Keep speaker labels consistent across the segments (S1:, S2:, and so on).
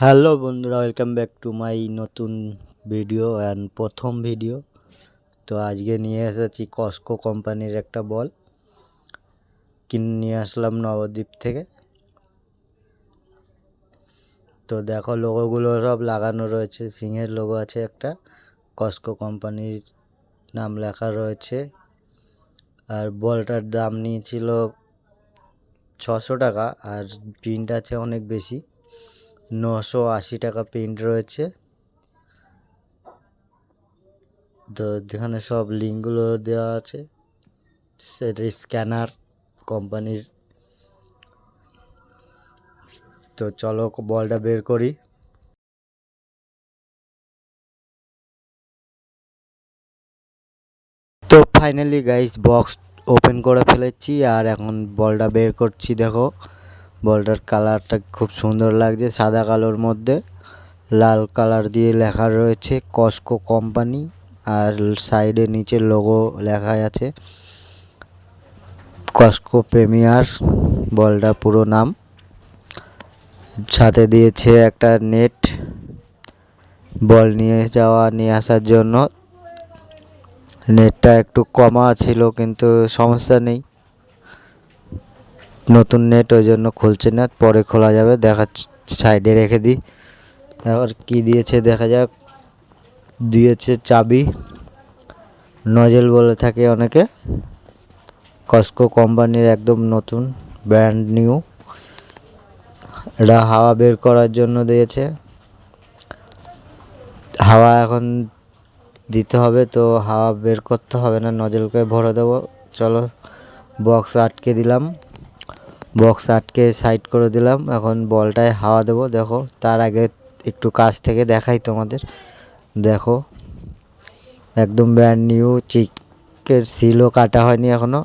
S1: Hello বন্ধুরা, welcome back to my নতুন video and প্রথম ভিডিও। তো আজকে নিয়ে এসেছি কস্কো কোম্পানির একটা বল কিনে নিয়ে আসলাম নবদ্বীপ থেকে। তো দেখো লোগোগুলো সব লাগানো রয়েছে, সিংহের লোগো আছে, একটা কস্কো কোম্পানির নাম লেখা রয়েছে। আর বলটার দাম নিয়েছিল 600 টাকা, আর প্রিন্ট আছে অনেক বেশি, 980 টাকা প্রিন্ট রয়েছে। তো এখানে সব লিঙ্কগুলো দেওয়া আছে, সেটা স্ক্যানার কোম্পানির। তো চলো বলটা বের করি। তো ফাইনালি গাইস বক্স ওপেন করে ফেলেছি, আর এখন বলটা বের করছি। দেখো বলটার কালারটা খুব সুন্দর লাগছে, সাদা কালোর মধ্যে লাল কালার দিয়ে লেখা রয়েছে কস্কো কোম্পানি, আর সাইডে নিচে লোগো লেখা আছে কস্কো প্রিমিয়ার, বলটা পুরো নাম। সাথে দিয়েছে একটা নেট বল নিয়ে আসার জন্য। নেটটা একটু কমা ছিল কিন্তু সমস্যা নেই, নতুন নেট, ওই জন্য খুলছে না, পরে খোলা যাবে। সাইডে রেখে দিই। এবার কি দিয়েছে দেখা যাক। দিয়েছে চাবি, নজেল বলে থাকে অনেকে, কস্কো কোম্পানির একদম নতুন ব্র্যান্ড নিউ। এটা হাওয়া বের করার জন্য দিয়েছে, হাওয়া এখন দিতে হবে, তো হাওয়া বের করতে হবে না, নজলকে ভরে দেবো। চলো বক্স আটকে দিলাম, বক্স আটকে সাইড করে দিলাম। এখন বলটায় হাওয়া দেবো। দেখো তার আগে একটু কাছ থেকে দেখাই তোমাদের। দেখো একদম ব্র্যান্ড নিউ, চিকের সিলও কাটা হয়নি এখনো,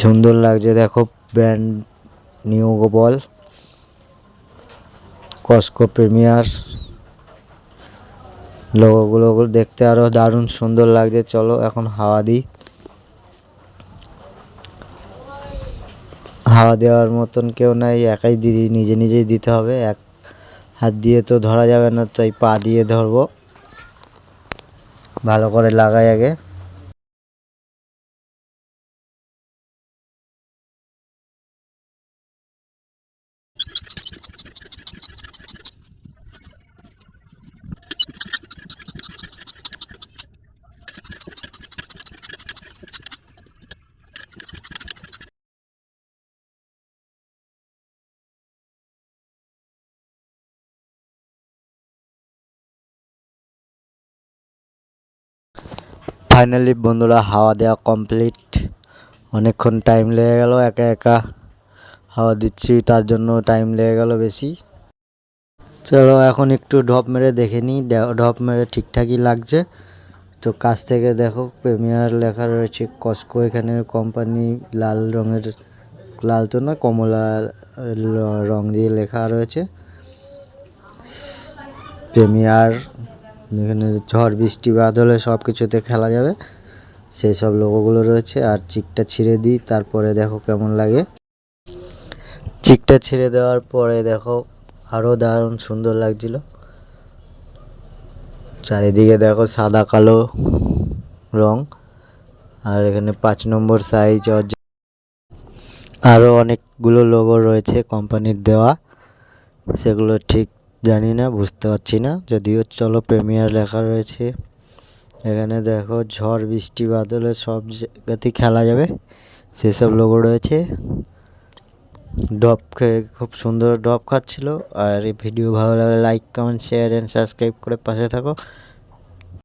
S1: সুন্দর লাগছে। দেখো ব্র্যান্ড নিউ বল, কস্কো প্রিমিয়ার, লোগোগুলো দেখতে আরও দারুণ সুন্দর লাগছে। চলো এখন হাওয়া দিই। হাওয়া দেওয়ার মতন কেউ নাই, একাই নিজে নিজেই দিতে হবে, এক হাত দিয়ে তো ধরা যাবে না, তাই পা দিয়ে ধরবো। ভালো করে লাগাই আগে। ফাইনালি বন্ধুরা হাওয়া দেওয়া কমপ্লিট। অনেকক্ষণ টাইম লেগে গেল, একা একা হাওয়া দিচ্ছি তার জন্য টাইম লেগে গেল বেশি। চলো এখন একটু ঢপ মেরে দেখে নিই। ঢপ মেরে ঠিকঠাকই লাগছে। তো কাছ থেকে দেখো প্রিমিয়ার লেখা রয়েছে কস্কো, এখানে কোম্পানি লাল রঙের, লাল তো না কমলা রং দিয়ে লেখা রয়েছে প্রিমিয়ার। এখানে ঝড় বৃষ্টি বাদলে সব কিছুতে খেলা যাবে, সেই সব লোগোগুলো রয়েছে। আর চিকটা ছিঁড়ে দিই, তারপরে দেখো কেমন লাগে। চিকটা ছিঁড়ে দেওয়ার পরে দেখো আরও দারুণ সুন্দর লাগছিল। চারিদিকে দেখো সাদা কালো রং, আর এখানে 5 নম্বর সাইজ, আরও অনেকগুলো লোগো রয়েছে কোম্পানির দেওয়া, সেগুলো ঠিক জানি না, বুঝতে পারছি না, যদিও চলো প্রিমিয়ার লেখা রয়েছে। এখানে দেখো ঝড় বৃষ্টি বাদলে সব জায়গাতেই খেলা যাবে, সেসব লোগো রয়েছে। ডব খেয়ে খুব সুন্দর ডব খাচ্ছিল। আর এই ভিডিও ভালো লাগলে like comment share and subscribe করে পাশে থাকো।